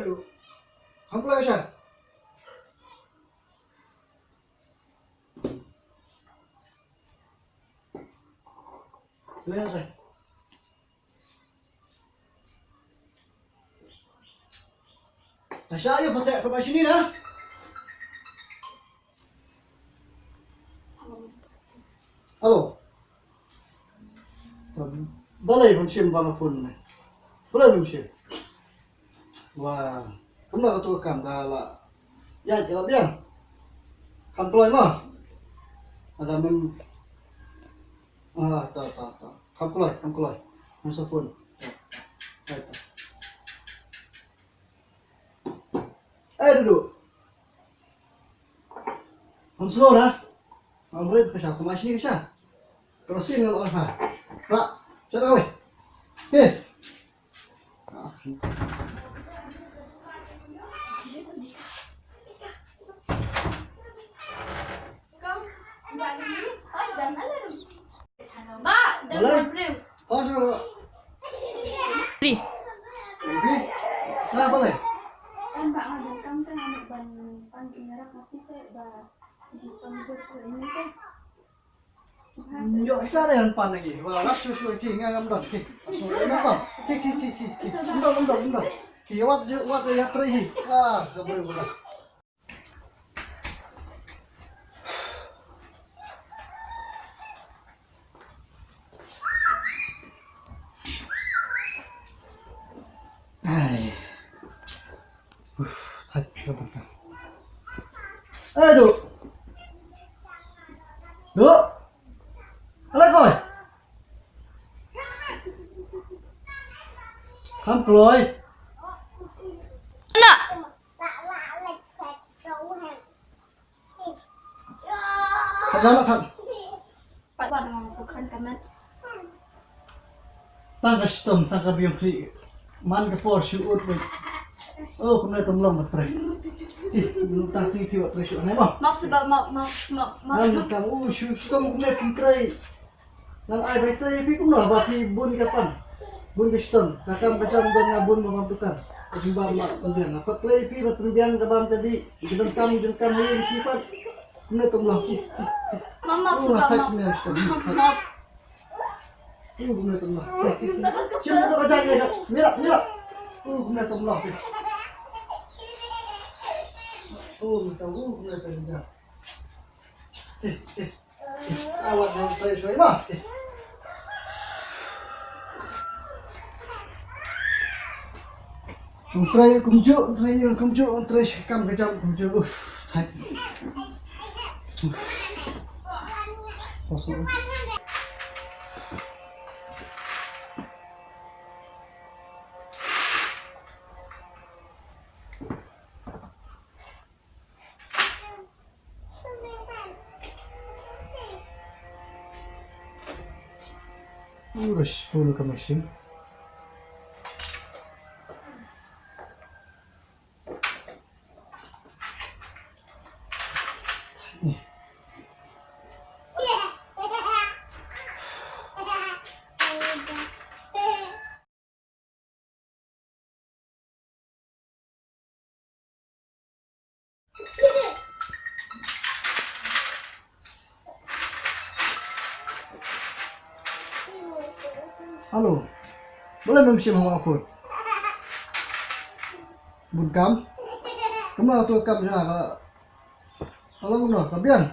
dulu. Kamu pulang Aisyah? Lihat saya. Aisyah, ayo pakai ke sini dah. Halo. Boleh mencium bang phone ni. Boleh mencium. Wah, kamu tu kam dah lah. Ya, jalan dia. Kam keluar mah. Ada mem. Tak. Kam keluar. Masuk phone. Duduk. Kamu slow dah. Kamu boleh pasal ke sini Aisyah. Terus sini kalau Aisyah. Pak, cakap kau. Boleh? Oh, sama. Ri. Nah, boleh. Kan Pak ngajak kamu kan anak ban pancing ngerak tapi teh bah isi tonjok ini teh. Yok bisa ada yang pan lagi. Wah, susu ki ngam dong ki. Langsung emang ki. Bentar. Ki wat ya tri. Ah, boleh. Ai. Thật bentar. Duk.อะไรก่อนคำกลอย Nak. Jalan kan Pak dengan masukkan kamet. tangga stem tangga biang kri man ke por shoot wait oh kemudian tumlong baterai tak sih kiwat ratio nih bang Maaf sebab mau nan kamu shoot stem kemudian baterai nan ai baterai pi kumlah bapi bun kapan bun ke stem kakam kacam dan ngabun membantukan kejumpa mak kemudian apa klay pi bertembian kabam tadi dengkam ini pipat kemudian tumlong Maaf sebab maaf. Kemudian tumlong cuma tu kacanya mirak kemudian tumlong kemudian tumlong awak jangan saya mah try kumju kam kejam kumju thai kosong urus full ke mesin halo, boleh mencium aku? Bukan? Kamu tu kam ya? Kalau guna, kabian?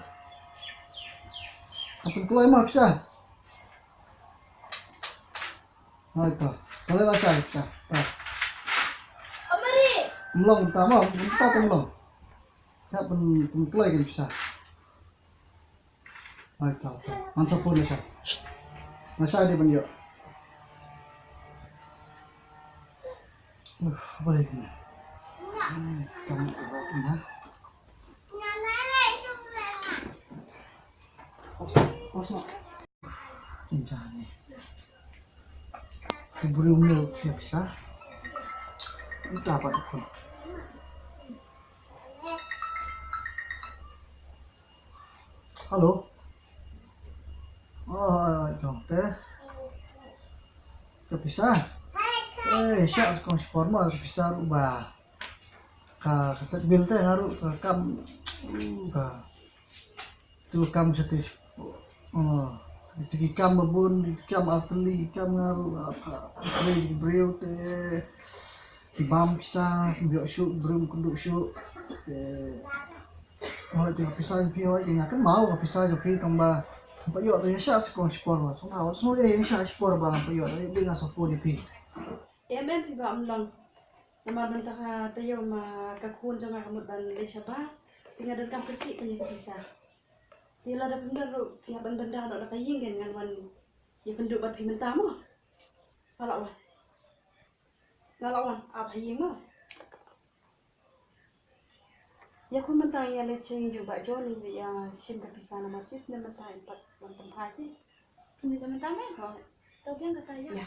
Apa keluar mah bisa? Itu, boleh lah cari. Omari. Melong pertama, kita melong. Saya pun keluar kan bisa. Itu, mantap pun bisa. Masa dia pun yuk. Boleh ni. Kamu ya. Kosong. Cincang ni. Sebelum ni bisa. Itu apa tu? Halo. Oh, jom teh. Bisa. Siap sekolah formal bisa rubah. kaset bil teh ngaruh ka kam ka tu kam satu di kam babun di kam atli kam ngaruh atli brio teh di bam pisah biok syuk brum kunduk syuk oh itu pisah pi oh ini kan mau pisah pi tambah Pak Yok tu yang syak sekolah spor lah. Semua yang syak spor bang Pak Yok. Dia nak sofo di pi. Ya men pi ba amlang. Nama bentah tayo ma kakun jangan kamu ban le siapa. Tinggal dan kam keki punya bisa. Dia lah ada benda ro, pihak benda ada kayin kan dengan wan. Ya penduk bat pi mentah mo. Kalau ngalawan apa yang mah? Ya aku mentah ya leceng juga John ya sim kepisah nama cis dan mentah empat mantan haji. Ini teman-teman kok. Tapi yang katanya. Ya.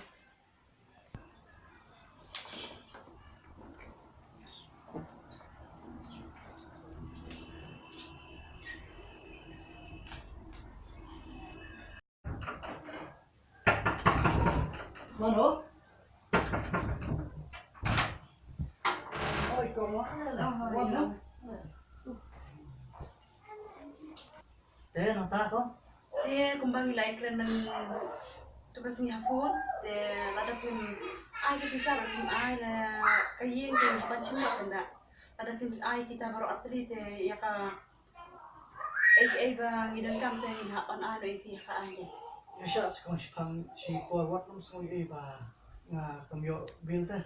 Mana? Oh, ikut mana lah? Mana? Deh, nota kau? Dia kembang nilai keren dan tugas ngihafon. Dia lada pun ai kita bisa pun ai lah kayin dia hapan cuma kena. Lada pun ai kita baru atlet ya ka. Bang ngidang kam teh hapan ai lo ipi ka ai. Ya syak sekolah si por wat nam semua ba nga kamyo bil teh.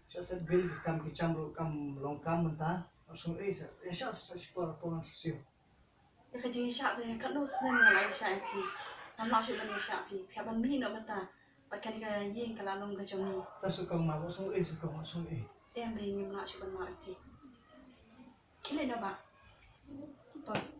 Syak set bil kam kicam kam long kam mentah. Langsung ya syak si por pongan sisiu. Ya kajing syak teh kan no senen ngalai syak pi. Nama syuk ban syak pi. Pihak ban mi nak mata. Pakai ka yin kala long ka joni. Tak suka mau langsung suka langsung Yang bini nak syuk ban ma pi. Kile na ba? Bos.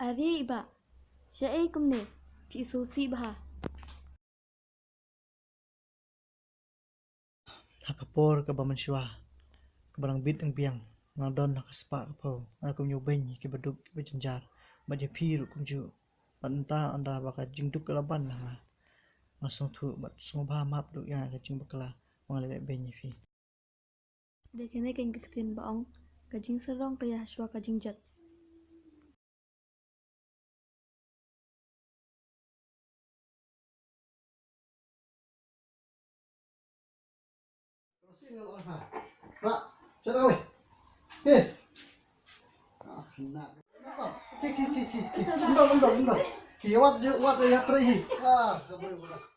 Ari iba. Syai kumne. Pi sosi bah. Hakapor ka baman shwa. Kebarang bit ang biang. Ngadon nakaspa kapo. Aku nyubeng ki baduk ki bajenjar. Baje piru kumju. Panta anda baka jingduk kalaban lah. Langsung tu bat semua bah map duk ya ka jing bakala mengalek benyi fi. Dekene keng ketin baong. Kajing sarong kaya shwa kajing jat. Pak, siapa weh? Heh. Ah, nak. Ki. Bentar. Ki wat ya tri. Ah, boleh.